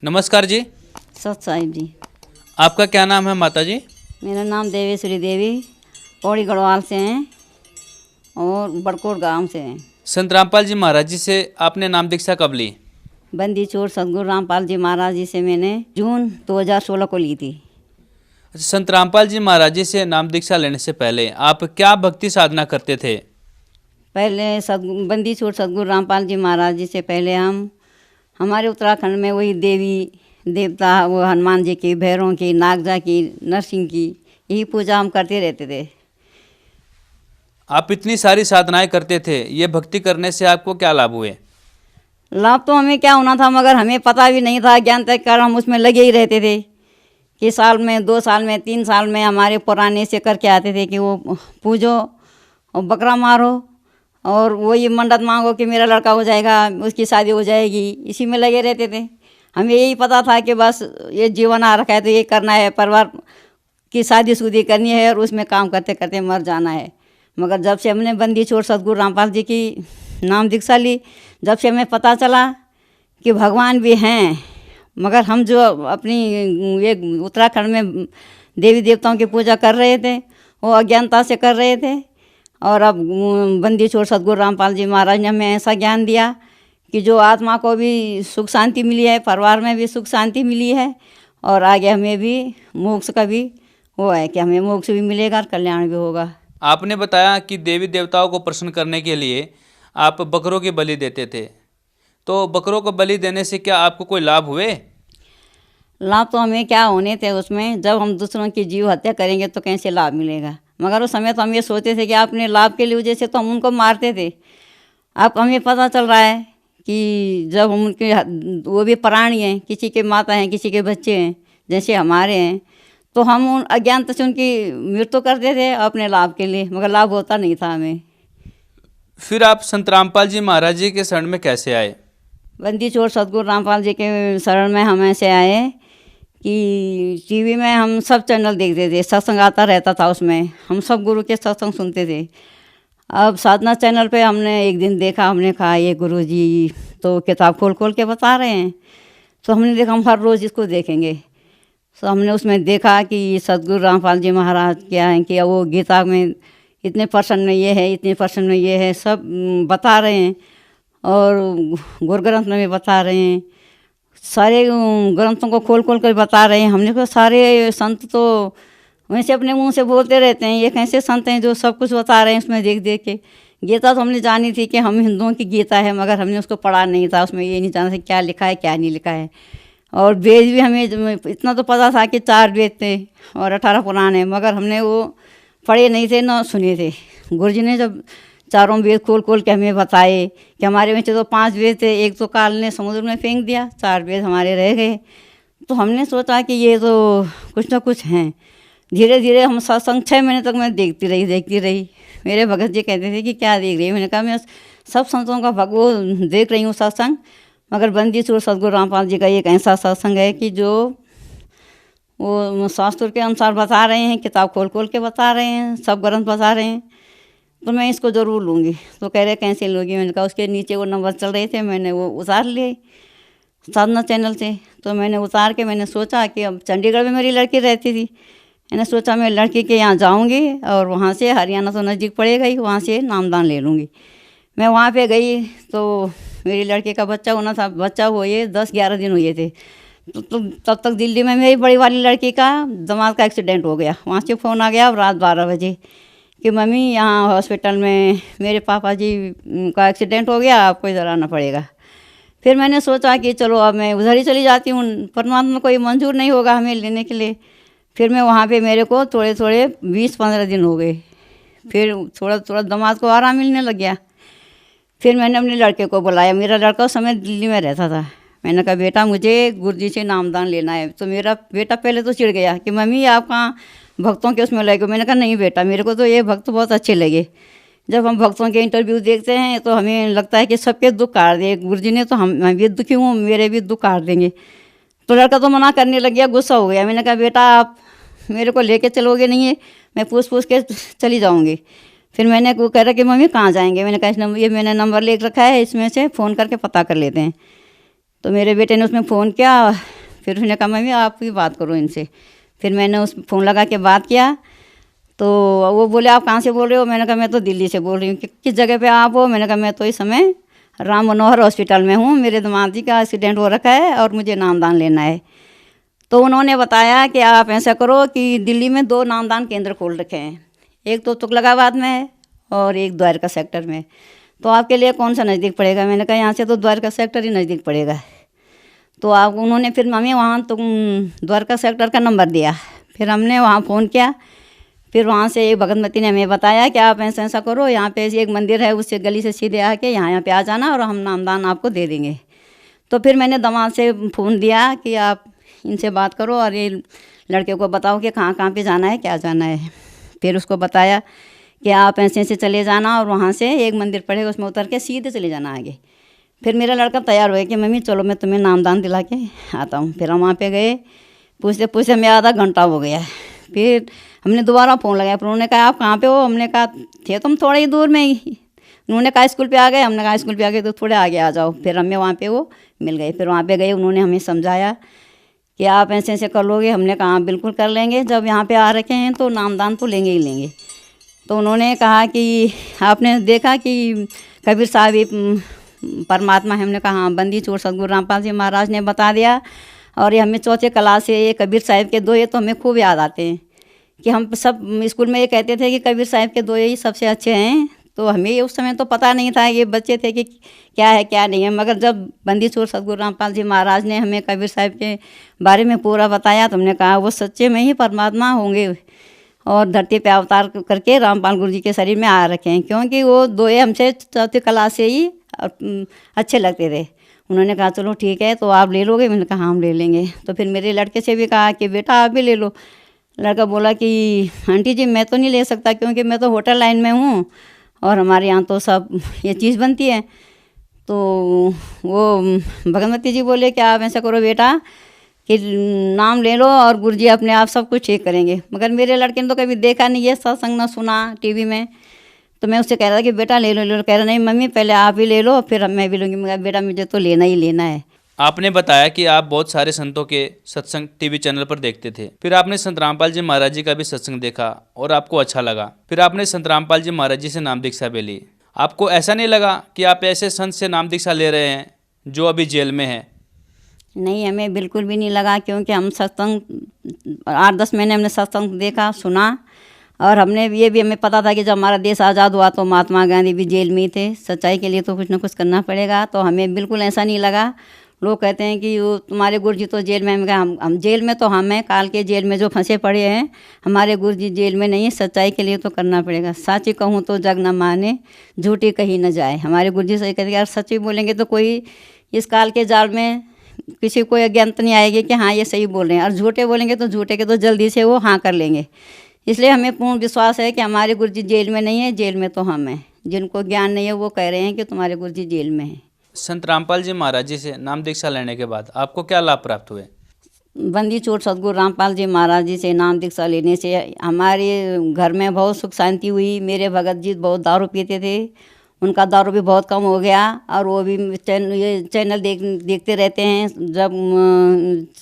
नमस्कार जी। सत साहिब जी। आपका क्या नाम है माता जी? मेरा नाम देवेश्वरी देवी, पौड़ी गढ़वाल से हैं और बड़कोट गांव से हैं। संत रामपाल जी महाराज जी से आपने नाम दीक्षा कब ली? बंदी छोड़ सतगुरु रामपाल जी महाराज जी से मैंने जून 2016 को ली थी। अच्छा, संत रामपाल जी महाराज जी से नाम दीक्षा लेने से पहले आप क्या भक्ति साधना करते थे? पहले बंदी छोड़ सतगुरु रामपाल जी महाराज जी से पहले हमारे उत्तराखंड में वही देवी देवता, वो हनुमान जी की, भैरों की, नागजा की, नरसिंह की, यही पूजा हम करते रहते थे। आप इतनी सारी साधनाएं करते थे, ये भक्ति करने से आपको क्या लाभ हुए? लाभ तो हमें क्या होना था, मगर हमें पता भी नहीं था। ज्ञान तक कर हम उसमें लगे ही रहते थे कि साल में, 2 साल में, 3 साल में हमारे पुराने से करके आते थे कि वो पूजो और बकरा मारो और वही मन्नत मांगो कि मेरा लड़का हो जाएगा, उसकी शादी हो जाएगी। इसी में लगे रहते थे। हमें यही पता था कि बस ये जीवन आ रखा है तो ये करना है, परिवार की शादी करनी है और उसमें काम करते करते मर जाना है। मगर जब से हमने बंदी छोड़ सतगुरु रामपाल जी की नाम दीक्षा ली, जब से हमें पता चला कि भगवान भी हैं, मगर हम जो अपनी ये उत्तराखंड में देवी देवताओं की पूजा कर रहे थे वो अज्ञानता से कर रहे थे। और अब बंदी छोड़ सतगुरु रामपाल जी महाराज ने हमें ऐसा ज्ञान दिया कि जो आत्मा को भी सुख शांति मिली है, परिवार में भी सुख शांति मिली है और आगे हमें भी मोक्ष का भी वो है कि हमें मोक्ष भी मिलेगा और कल्याण भी होगा। आपने बताया कि देवी देवताओं को प्रसन्न करने के लिए आप बकरों की बलि देते थे, तो बकरों को बलि देने से क्या आपको कोई लाभ हुए? लाभ तो हमें क्या होने थे उसमें, जब हम दूसरों की जीव हत्या करेंगे तो कैसे लाभ मिलेगा। मगर उस समय तो हम ये सोचते थे कि अपने लाभ के लिए वजह से तो हम उनको मारते थे। अब हमें पता चल रहा है कि जब हम उनके, वो भी प्राणी हैं, किसी के माता हैं, किसी के बच्चे हैं, जैसे हमारे हैं, तो हम उन अज्ञानता से उनकी मृत्यु करते थे अपने लाभ के लिए, मगर लाभ होता नहीं था हमें। फिर आप संत रामपाल जी महाराज जी के शरण में कैसे आए? बंदी छोड़ सतगुरु रामपाल जी के शरण में हम ऐसे आए कि टीवी में हम सब चैनल देखते थे, सत्संग आता रहता था, उसमें हम सब गुरु के सत्संग सुनते थे। अब साधना चैनल पे हमने एक दिन देखा, हमने कहा ये गुरु जी तो किताब खोल खोल के बता रहे हैं, तो हमने देखा हम हर रोज़ इसको देखेंगे। तो हमने उसमें देखा कि सतगुरु रामपाल जी महाराज क्या हैं कि वो गीता में इतने पर्सन में ये है, इतने पर्सन में ये है, सब बता रहे हैं और गुरु ग्रंथ में भी बता रहे हैं, सारे ग्रंथों को खोल खोल कर बता रहे हैं। हमने कहा सारे संत तो वैसे अपने मुंह से बोलते रहते हैं, ये कैसे संत हैं जो सब कुछ बता रहे हैं उसमें देख देख के। गीता तो हमने जानी थी कि हम हिंदुओं की गीता है, मगर हमने उसको पढ़ा नहीं था, उसमें ये नहीं जाना था क्या लिखा है क्या नहीं लिखा है। और वेद भी हमें इतना तो पता था कि 4 वेद थे और 18 पुराण है, मगर हमने वो पढ़े नहीं थे ना सुने थे। गुरुजी ने जब चारों वेद खोल खोल के हमें बताए कि हमारे में तो 5 वेद थे, एक तो काल ने समुद्र में फेंक दिया, 4 वेद हमारे रह गए। तो हमने सोचा कि ये तो कुछ ना कुछ हैं। धीरे धीरे हम सत्संग 6 महीने तक मैं देखती रही। मेरे भगत जी कहते थे कि क्या देख रही है, मैंने कहा मैं सब संतों का भगवो देख रही हूँ सत्संग, मगर बंदी छोड़ सतगुरु रामपाल जी का एक ऐसा सत्संग है कि जो वो शास्त्र के अनुसार बता रहे हैं, किताब खोल खोल के बता रहे हैं, सब ग्रंथ बता रहे हैं, तो मैं इसको ज़रूर लूँगी। तो कह रहे कैसे लोगी, मैंने कहा उसके नीचे वो नंबर चल रहे थे, मैंने वो उतार लिए साधना चैनल से। तो मैंने उतार के मैंने सोचा कि अब चंडीगढ़ में मेरी लड़की रहती थी, मैंने सोचा मैं लड़की के यहाँ जाऊँगी और वहाँ से, हरियाणा तो नज़दीक पड़ेगा ही, वहाँ से नामदान ले लूँगी। मैं वहाँ पे गई तो मेरी लड़के का बच्चा होना था, बच्चा हुए 10-11 दिन हुए थे। तो तब तक दिल्ली में मेरी बड़ी वाली लड़की का दिमाग का एक्सीडेंट हो गया। वहाँ से फ़ोन आ गया रात 12 बजे कि मम्मी यहाँ हॉस्पिटल में मेरे पापा जी का एक्सीडेंट हो गया, आपको इधर आना पड़ेगा। फिर मैंने सोचा कि चलो अब मैं उधर ही चली जाती हूँ, परमात्मा को ये मंजूर नहीं होगा हमें लेने के लिए। फिर मैं वहाँ पे, मेरे को थोड़े 20-15 दिन हो गए, फिर थोड़ा थोड़ा दिमाग को आराम मिलने लग गया। फिर मैंने अपने लड़के को बुलाया, मेरा लड़का उस समय दिल्ली में रहता था। मैंने कहा बेटा मुझे गुरुजी से नामदान लेना है। तो मेरा बेटा पहले तो चिढ़ गया कि मम्मी आप कहाँ भक्तों के उसमें लगे। मैंने कहा नहीं बेटा, मेरे को तो ये भक्त बहुत अच्छे लगे। जब हम भक्तों के इंटरव्यू देखते हैं तो हमें लगता है कि सबके दुख काट दिए गुरुजी ने, तो हम भी दुखी हूँ, मेरे भी दुख काट देंगे। तो लड़का तो मना करने लग गया, गुस्सा हो गया। मैंने कहा बेटा आप मेरे को लेके चलोगे नहीं है, मैं पूछ के चली जाऊँगी। फिर मैंने वो कह रहा कि मम्मी कहाँ जाएंगे। मैंने कहा इस नंबर, ये मैंने नंबर लिख रखा है, इसमें से फ़ोन करके पता कर लेते हैं। तो मेरे बेटे ने उसमें फ़ोन किया, फिर उसने कहा मम्मी आप ही बात करो इनसे। फिर मैंने उस फ़ोन लगा के बात किया, तो वो बोले आप कहाँ से बोल रहे हो? मैंने कहा मैं तो दिल्ली से बोल रही हूँ। किस जगह पे आप हो? मैंने कहा मैं तो इस समय राम मनोहर हॉस्पिटल में हूँ, मेरे दामाद जी का एक्सीडेंट हो रखा है और मुझे नामदान लेना है। तो उन्होंने बताया कि आप ऐसा करो कि दिल्ली में 2 नामदान केंद्र खोल रखे हैं, एक तो तुगलकाबाद में है और एक द्वारका सेक्टर में, तो आपके लिए कौन सा नज़दीक पड़ेगा? मैंने कहा यहाँ से तो द्वारका सेक्टर ही नज़दीक पड़ेगा। तो आप उन्होंने फिर मम्मी वहाँ तुम द्वारका सेक्टर का नंबर दिया, फिर हमने वहाँ फ़ोन किया। फिर वहाँ से एक भगतमती ने हमें बताया कि आप ऐसा ऐसा करो, यहाँ पे एक मंदिर है, उससे गली से सीधे आके यहाँ पे आ जाना और हम नामदान आपको दे देंगे। तो फिर मैंने दामाद से फ़ोन दिया कि आप इनसे बात करो और ये लड़के को बताओ कि कहाँ कहाँ पे जाना है, क्या जाना है। फिर उसको बताया कि आप ऐसे ऐसे चले जाना और वहाँ से एक मंदिर पड़ेगा, उसमें उतर के सीधे चले जाना आगे। फिर मेरा लड़का तैयार हुआ कि मम्मी चलो मैं तुम्हें नामदान दिला के आता हूँ। फिर हम वहाँ पे गए, पूछते पूछते हमें आधा घंटा हो गया। फिर हमने दोबारा फ़ोन लगाया, फिर उन्होंने कहा आप कहाँ पे हो? हमने कहा थे तुम थोड़ा ही दूर में ही। उन्होंने कहा स्कूल पे आ गए। हमने कहा स्कूल पे आ गए तो थोड़े आगे आ जाओ। फिर हमें वहाँ पे वो मिल गए। फिर वहाँ पे गए, उन्होंने हमें समझाया कि आप ऐसे ऐसे कर लोगे। हमने कहा बिल्कुल कर लेंगे, जब यहाँ पे आ रखे हैं तो नामदान तो लेंगे ही लेंगे। तो उन्होंने कहा कि आपने देखा कि कबीर साहब ही परमात्मा है? हमने कहा हाँ, बंदी छोड़ सतगुरु रामपाल जी महाराज ने बता दिया। और ये हमें चौथे क्लास से ये कबीर साहब के दोहे तो हमें खूब याद आते हैं कि हम सब स्कूल में ये कहते थे कि कबीर साहब के दोहे ही सबसे अच्छे हैं। तो हमें उस समय तो पता नहीं था, ये बच्चे थे कि क्या है क्या नहीं है, मगर जब बंदी छोड़ सतगुरु रामपाल जी महाराज ने हमें कबीर साहब के बारे में पूरा बताया तो हमने कहा वो सच्चे में ही परमात्मा होंगे और धरती पे अवतार करके रामपाल गुरु जी के शरीर में आ रखे हैं, क्योंकि वो दोहे हमसे चौथी क्लास से ही अच्छे लगते थे। उन्होंने कहा चलो ठीक है, तो आप ले लोगे? मैंने कहा हम ले लेंगे। तो फिर मेरे लड़के से भी कहा कि बेटा आप भी ले लो। लड़का बोला कि आंटी जी मैं तो नहीं ले सकता, क्योंकि मैं तो होटल लाइन में हूँ और हमारे यहाँ तो सब ये चीज़ बनती है। तो वो भगवती जी बोले कि आप ऐसा करो बेटा कि नाम ले लो और गुरुजी अपने आप सब कुछ ठीक करेंगे। मगर मेरे लड़के ने तो कभी देखा नहीं है सत्संग, ना सुना टीवी में। तो मैं उससे कह रहा था कि बेटा ले लो। कह रहा नहीं मम्मी पहले आप ही ले लो फिर मैं भी लूँगी। मगर बेटा मुझे तो लेना ही लेना है। आपने बताया कि आप बहुत सारे संतों के सत्संग टीवी चैनल पर देखते थे, फिर आपने संत रामपाल जी महाराज जी का भी सत्संग देखा और आपको अच्छा लगा। फिर आपने संत रामपाल जी महाराज जी से नाम दीक्षा भी ली। आपको ऐसा नहीं लगा कि आप ऐसे संत से नाम दीक्षा ले रहे हैं जो अभी जेल में है? नहीं, हमें बिल्कुल भी नहीं लगा, क्योंकि हम सत्संग 8-10 महीने हमने सत्संग देखा सुना और हमने ये भी हमें पता था कि जब हमारा देश आज़ाद हुआ तो महात्मा गांधी भी जेल में ही थे। सच्चाई के लिए तो कुछ ना कुछ करना पड़ेगा। तो हमें बिल्कुल ऐसा नहीं लगा। लोग कहते हैं कि वो तुम्हारे गुरु जी तो जेल में। हम जेल में तो हम हैं, काल के जेल में जो फंसे पड़े हैं। हमारे गुरु जी जेल में नहीं है। सच्चाई के लिए तो करना पड़ेगा। सच्ची कहूँ तो जग न माने, झूठी कहीं न जाए। हमारे गुरु जी सही कहते हैं यार, सच्ची बोलेंगे तो कोई इस काल के जाल में किसी को अज्ञानता नहीं आएगी कि हाँ ये सही बोल रहे हैं, और झूठे बोलेंगे तो झूठे के तो जल्दी से वो हाँ कर लेंगे। इसलिए हमें पूर्ण विश्वास है कि हमारे गुरु जी जेल में नहीं है, जेल में तो हम हैं। जिनको ज्ञान नहीं है वो कह रहे हैं कि तुम्हारे गुरु जी जेल में हैं। संत रामपाल जी महाराज जी से नाम दीक्षा लेने के बाद आपको क्या लाभ प्राप्त हुए? बंदी छोड़ सतगुरु रामपाल जी महाराज जी से नाम दीक्षा लेने से हमारे घर में बहुत सुख शांति हुई। मेरे भगत जी बहुत दारू पीते थे, उनका दारू भी बहुत कम हो गया और वो भी ये चैनल देखते रहते हैं। जब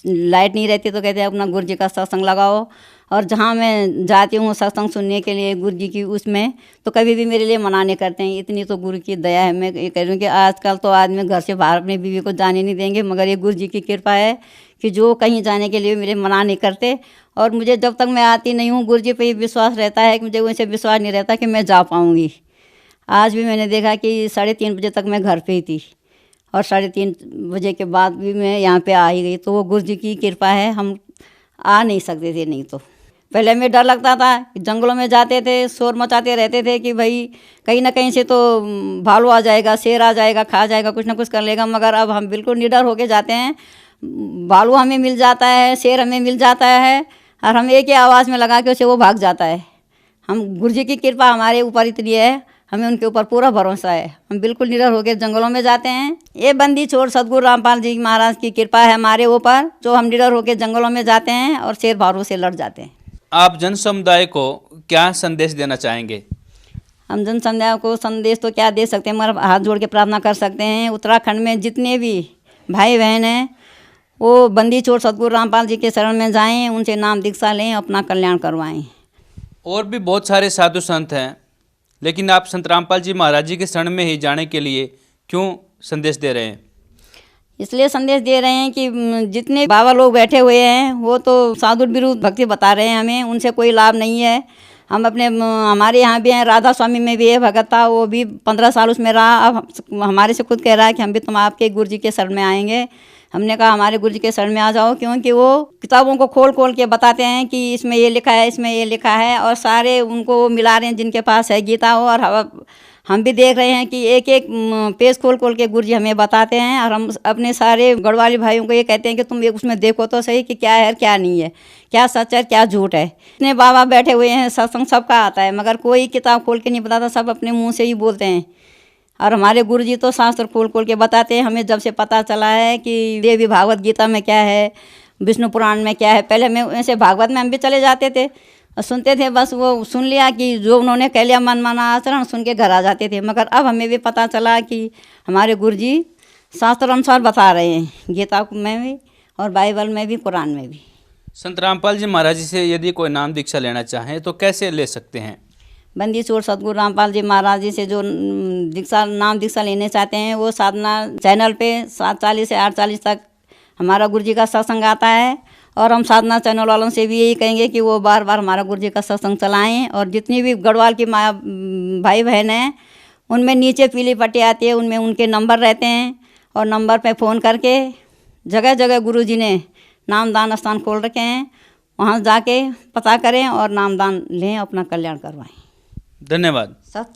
लाइट नहीं रहती तो कहते हैं अपना गुरु जी का सत्संग लगाओ। और जहाँ मैं जाती हूँ सत्संग सुनने के लिए गुरु जी की, उसमें तो कभी भी मेरे लिए मना नहीं करते हैं। इतनी तो गुरु की दया है। मैं ये कह रही हूँ कि आजकल तो आदमी घर से बाहर अपनी बीवी को जाने नहीं देंगे, मगर ये गुरु जी की कृपा है कि जो कहीं जाने के लिए मेरे मना नहीं करते। और मुझे जब तक मैं आती नहीं हूँ गुरु जी पर विश्वास रहता है कि मुझे उनसे विश्वास नहीं रहता कि मैं जा पाऊँगी। आज भी मैंने देखा कि 3:30 बजे तक मैं घर पे ही थी और 3:30 बजे के बाद भी मैं यहाँ पे आ ही गई। तो वो गुरु जी की कृपा है, हम आ नहीं सकते थे। नहीं तो पहले हमें डर लगता था, जंगलों में जाते थे, शोर मचाते रहते थे कि भाई कहीं ना कहीं से तो भालू आ जाएगा, शेर आ जाएगा, खा जाएगा, कुछ ना कुछ कर लेगा। मगर अब हम बिल्कुल निडर होके जाते हैं। भालू हमें मिल जाता है, शेर हमें मिल जाता है और हम एक ही आवाज़ में लगा के उसे वो भाग जाता है। हम गुरु जी की कृपा हमारे ऊपर इतनी है, हमें उनके ऊपर पूरा भरोसा है। हम बिल्कुल निडर होकर जंगलों में जाते हैं। ये बंदी छोड़ सतगुरु रामपाल जी महाराज की कृपा है हमारे ऊपर, जो हम निडर होकर जंगलों में जाते हैं और शेर भालू से लड़ जाते हैं। आप जन समुदाय को क्या संदेश देना चाहेंगे? हम जन समुदाय को संदेश तो क्या दे सकते हैं, मगर हाथ जोड़ के प्रार्थना कर सकते हैं। उत्तराखंड में जितने भी भाई बहन हैं वो बंदी छोड़ सतगुरु रामपाल जी के शरण में जाएं, उनसे नाम दीक्षा लें, अपना कल्याण करवाएं। और भी बहुत सारे साधु संत हैं, लेकिन आप संत रामपाल जी महाराज जी के शरण में ही जाने के लिए क्यों संदेश दे रहे हैं? इसलिए संदेश दे रहे हैं कि जितने बाबा लोग बैठे हुए हैं वो तो साधु विरुद्ध भक्ति बता रहे हैं हमें, उनसे कोई लाभ नहीं है। हम अपने हमारे यहाँ भी हैं, राधा स्वामी में भी है भगत था, वो भी 15 साल उसमें रहा। अब हमारे से खुद कह रहा है कि हम भी तुम आपके गुरु जी के शरण में आएंगे। हमने कहा हमारे गुरु जी के शरण में आ जाओ, क्योंकि वो किताबों को खोल खोल के बताते हैं कि इसमें ये लिखा है, इसमें ये लिखा है, और सारे उनको मिला रहे हैं जिनके पास है गीता हो। और हम भी देख रहे हैं कि एक एक पेज खोल खोल के गुरु जी हमें बताते हैं, और हम अपने सारे गढ़वाली भाइयों को ये कहते हैं कि तुम एक उसमें देखो तो सही कि क्या है क्या नहीं है, क्या सच है क्या झूठ है। इतने बाबा बैठे हुए हैं, सत्संग सबका आता है, मगर कोई किताब खोल के नहीं बताता, सब अपने मुंह से ही बोलते हैं। और हमारे गुरु जी तो शास्त्र खोल खोल के बताते हैं। हमें जब से पता चला है कि देवी भागवत गीता में क्या है, विष्णु पुराण में क्या है, पहले में ऐसे भागवत में हम भी चले जाते थे और सुनते थे, बस वो सुन लिया कि जो उन्होंने कह लिया मन माना आचरण, सुन के घर आ जाते थे। मगर अब हमें भी पता चला कि हमारे गुरु जी शास्त्र अनुसार बता रहे हैं, गीता में भी और बाइबल में भी, कुरान में भी। संत रामपाल जी महाराज जी से यदि कोई नाम दीक्षा लेना चाहे तो कैसे ले सकते हैं? बंदी छोड़ सतगुरु रामपाल जी महाराज जी से जो नाम दीक्षा लेने चाहते हैं, वो साधना चैनल पे 7:40 से 8:40 तक हमारा गुरु जी का सत्संग आता है। और हम साधना चैनल वालों से भी यही कहेंगे कि वो बार बार हमारा गुरु जी का सत्संग चलाएं। और जितनी भी गढ़वाल की भाई बहन हैं, उनमें नीचे पीली पट्टी आती है, उनमें उनके नंबर रहते हैं, और नंबर पे फ़ोन करके जगह जगह गुरु जी ने नामदान स्थान खोल रखे हैं, वहाँ जाके पता करें और नामदान लें, अपना कल्याण करवाएं। धन्यवाद। सत्संग